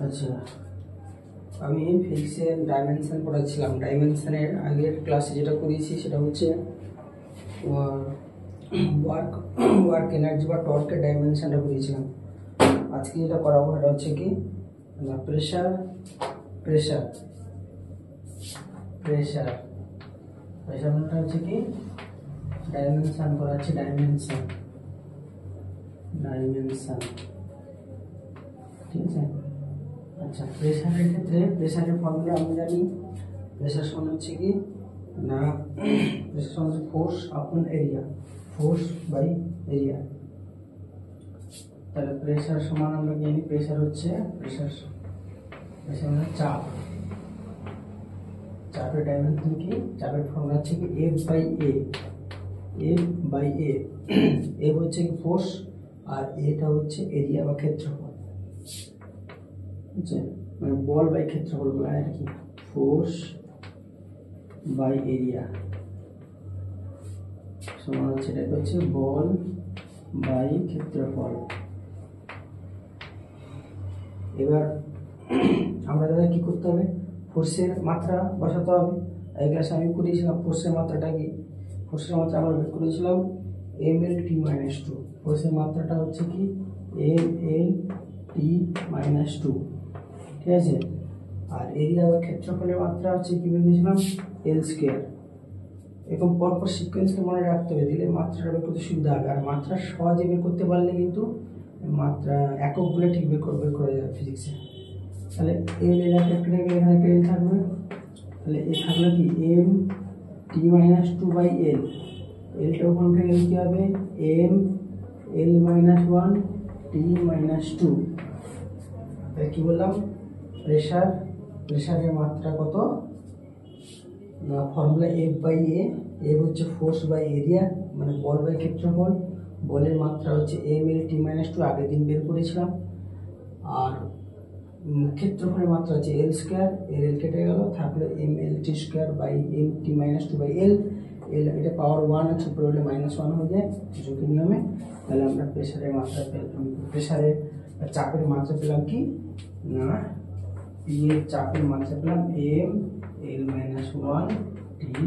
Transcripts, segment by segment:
আচ্ছা, আমি ফিজিক্সের ডাইমেনশন পড়াচ্ছিলাম। ডাইমেনশনের আগের ক্লাসে যেটা করিয়েছি সেটা হচ্ছে ওয়ার্ক এনার্জি বা টর্কের ডাইমেনশনটা করিয়েছিলাম। আজকে যেটা করাবো সেটা হচ্ছে কি প্রেশার প্রেশার প্রেশার প্রেশার মানে হচ্ছে কি ডাইমেনশন করাচ্ছি। ডাইমেনশন ঠিক আছে। আচ্ছা, প্রেশারের ক্ষেত্রে প্রেশারের ফর্মুলা আমি জানি। প্রেশার সমান হচ্ছে কি না, প্রেশার সমান হচ্ছে ফোর্স আপন এরিয়া, ফোর্স বাই এরিয়া। তাহলে প্রেশার সমান আমরা জানি প্রেশার হচ্ছে প্রেশার মানে চাপ। চাপের ডাইমেনশন কি, চাপের ফর্মুলা হচ্ছে কি এফ বাই এ। এফ হচ্ছে কি ফোর্স আর এটা হচ্ছে এরিয়া বা ক্ষেত্রফল। মানে বল বাই ক্ষেত্রফল বলা আর কি, ফোর্স বাই এরিয়া সমান হচ্ছে এটা হচ্ছে বল বাই ক্ষেত্রফল। এবার আমরা দাদা কি করতে হবে, ফোর্সের মাত্রা বসাতে হবে। এই ক্লাসে আমি করিয়েছিলাম ফোর্সের মাত্রাটা কি, ফোর্সের মাত্রা আমরা বের করেছিলাম mL/t-2। ফোর্সের মাত্রাটা হচ্ছে কি mL/t-2, ঠিক আছে। আর এরিয়া বা ক্ষেত্রফলের মাত্রা হচ্ছে কি বের করেছিলাম L²। এরকম পরপর সিকোয়েন্সকে মনে রাখতে হবে, দিলে মাত্রাটা বের করতে সুবিধা হবে। আর মাত্রা সহজে বের করতে পারলে কিন্তু মাত্রা এককগুলো ঠিক বের করা যাবে ফিজিক্সে। তাহলে এল এখানে এল থাকবে, তাহলে এ থাকলো কি m/t-2/l। এলটা ওখান থেকে কি হবে mL-1t-2। তাহলে কি বললাম, প্রেশারের মাত্রা কত না, formula F by A. F হচ্ছে ফোর্স বাই এরিয়া মানে বল বাই ক্ষেত্রফল। বলের মাত্রা হচ্ছে mL/t-2, আগের দিন বের করেছিলাম। আর ক্ষেত্রফলের মাত্রা হচ্ছে L²। এল কেটে গেল, থাকলো mL/t²/m/t-2/l। এটা পাওয়ার 1 আছে, উপরে হলে -1 হয়ে যায় যোগের নিয়মে। তাহলে আমরা প্রেশারের মাত্রা পেলাম, প্রেশারের চাপের মাত্রা পেলাম কি না, পি এর চাপের মাত্রা পেলাম mL-1t-2,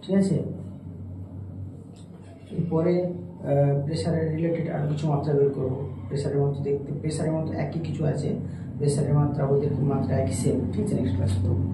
ঠিক আছে। এরপরে প্রেশারের রিলেটেড আর কিছু মাত্রা বের করবো। প্রেশারের মতো দেখতে প্রেশারের মতো একই কিছু আছে, প্রেশারের মাত্রা ওদের মাত্রা একই সেম, ঠিক আছে। নেক্সট ক্লাস করবো।